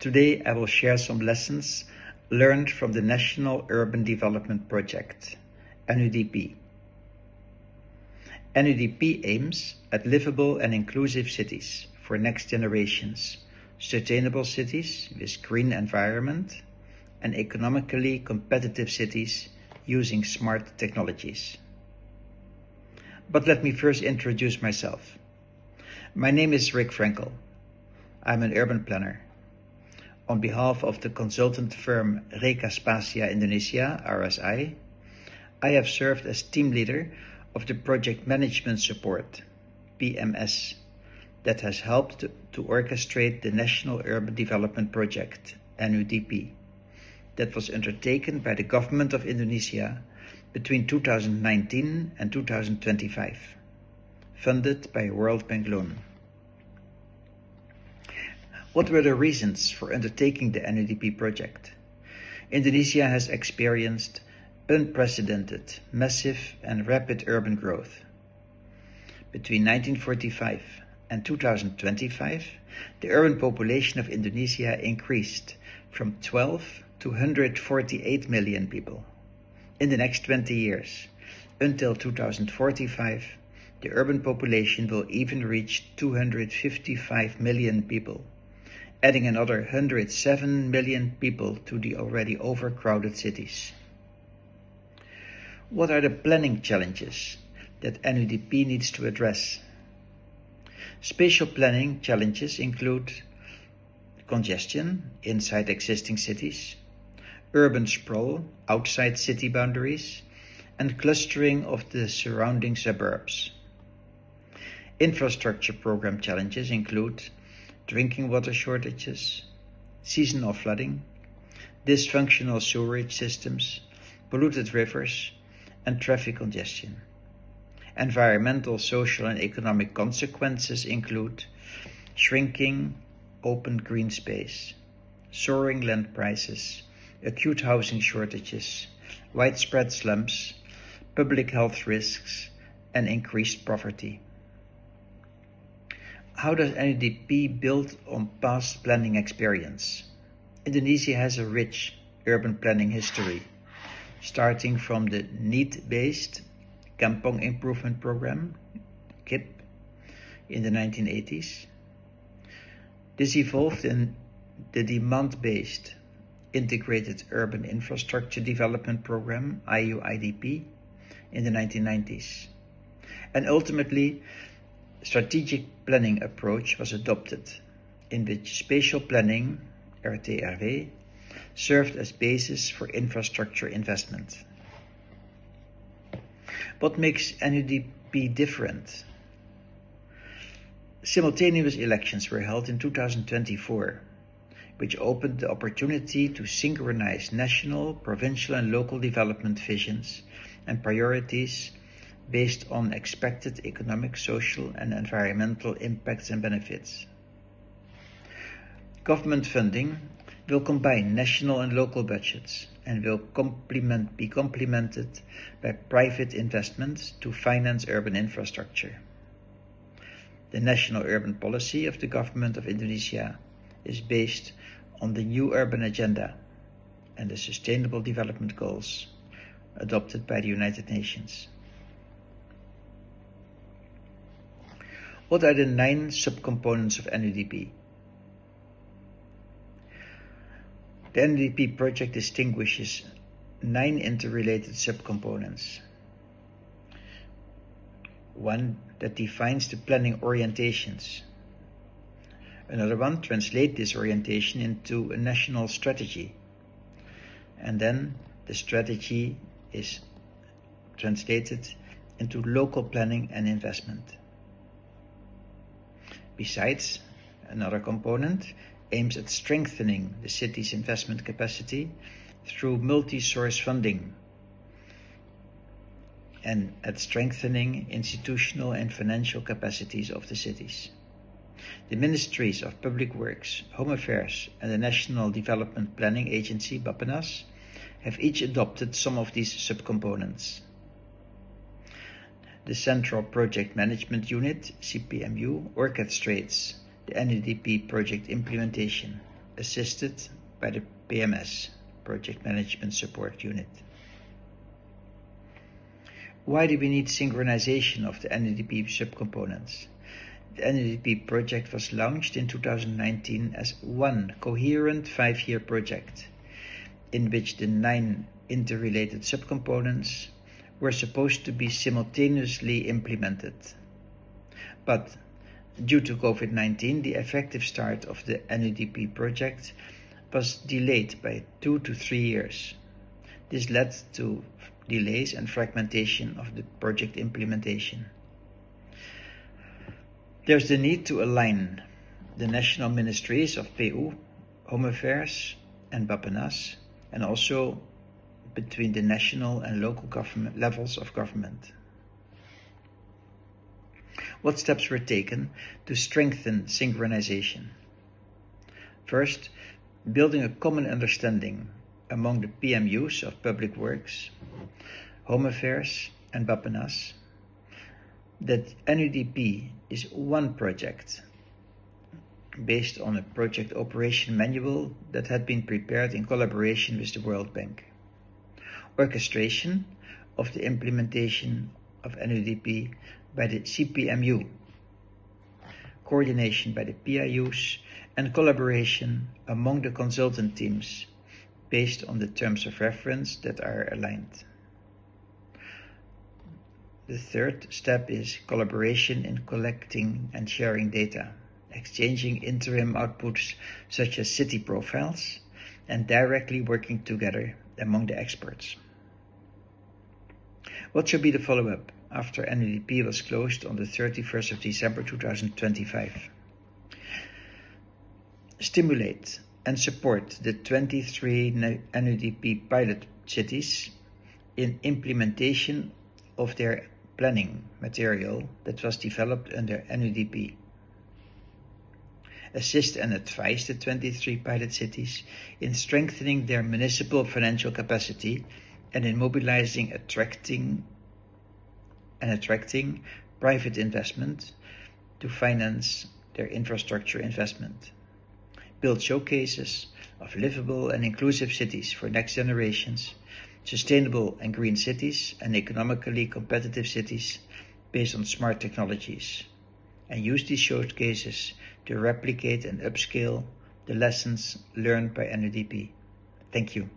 Today I will share some lessons learned from the National Urban Development Project, NUDP. NUDP aims at livable and inclusive cities for next generations, sustainable cities with green environment, and economically competitive cities using smart technologies. But let me first introduce myself. My name is Frenkel. I'm an urban planner. On behalf of the consultant firm Reka Spatia Indonesia, RSI, I have served as team leader of the Project Management Support, PMS, that has helped to orchestrate the National Urban Development Project, NUDP, that was undertaken by the government of Indonesia between 2019 and 2025, funded by a World Bank loan. What were the reasons for undertaking the NUDP project? Indonesia has experienced unprecedented, massive and rapid urban growth. Between 1945 and 2025, the urban population of Indonesia increased from 12 to 148 million people. In the next 20 years, until 2045, the urban population will even reach 255 million people, adding another 107 million people to the already overcrowded cities. What are the planning challenges that NUDP needs to address? Spatial planning challenges include congestion inside existing cities, urban sprawl outside city boundaries, and clustering of the surrounding suburbs. Infrastructure program challenges include drinking water shortages, seasonal flooding, dysfunctional sewerage systems, polluted rivers, and traffic congestion. Environmental, social, and economic consequences include shrinking open green space, soaring land prices, acute housing shortages, widespread slums, public health risks, and increased poverty. How does NUDP build on past planning experience? Indonesia has a rich urban planning history, starting from the need-based Kampong Improvement Program, KIP, in the 1980s. This evolved in the demand-based Integrated Urban Infrastructure Development Program, IUIDP, in the 1990s. And ultimately, strategic planning approach was adopted, in which spatial planning, RTRW, served as basis for infrastructure investment. What makes NUDP different? Simultaneous elections were held in 2024, which opened the opportunity to synchronize national, provincial, and local development visions and priorities based on expected economic, social, and environmental impacts and benefits. Government funding will combine national and local budgets and will be complemented by private investments to finance urban infrastructure. The national urban policy of the government of Indonesia is based on the new urban agenda and the Sustainable Development Goals adopted by the United Nations. What are the 9 subcomponents of NUDP? The NUDP project distinguishes 9 interrelated subcomponents. 1 that defines the planning orientations. Another one translates this orientation into a national strategy. And then the strategy is translated into local planning and investment. Besides, another component aims at strengthening the city's investment capacity through multi-source funding and at strengthening institutional and financial capacities of the cities. The Ministries of Public Works, Home Affairs, and the National Development Planning Agency, Bappenas, have each adopted some of these subcomponents. The Central Project Management Unit, CPMU, orchestrates the NUDP project implementation assisted by the PMS, Project Management Support Unit. Why do we need synchronization of the NUDP subcomponents? The NUDP project was launched in 2019 as one coherent 5-year project, in which the 9 interrelated subcomponents were supposed to be simultaneously implemented. But due to COVID-19, the effective start of the NUDP project was delayed by 2 to 3 years. This led to delays and fragmentation of the project implementation. There's the need to align the national ministries of PU, Home Affairs and Bappenas, and also between the national and local government levels of government. What steps were taken to strengthen synchronization? First, building a common understanding among the PMUs of Public Works, Home Affairs and Bappenas that NUDP is one project based on a project operation manual that had been prepared in collaboration with the World Bank. Orchestration of the implementation of NUDP by the CPMU, coordination by the PIUs, and collaboration among the consultant teams based on the terms of reference that are aligned. The third step is collaboration in collecting and sharing data, exchanging interim outputs such as city profiles, and directly working together among the experts. What should be the follow-up after NUDP was closed on the 31st of December 2025? Stimulate and support the 23 NUDP pilot cities in implementation of their planning material that was developed under NUDP. Assist and advise the 23 pilot cities in strengthening their municipal financial capacity and in mobilizing, attracting private investment to finance their infrastructure investment. Build showcases of livable and inclusive cities for next generations, sustainable and green cities, and economically competitive cities based on smart technologies, and use these showcases to replicate and upscale the lessons learned by NUDP. Thank you.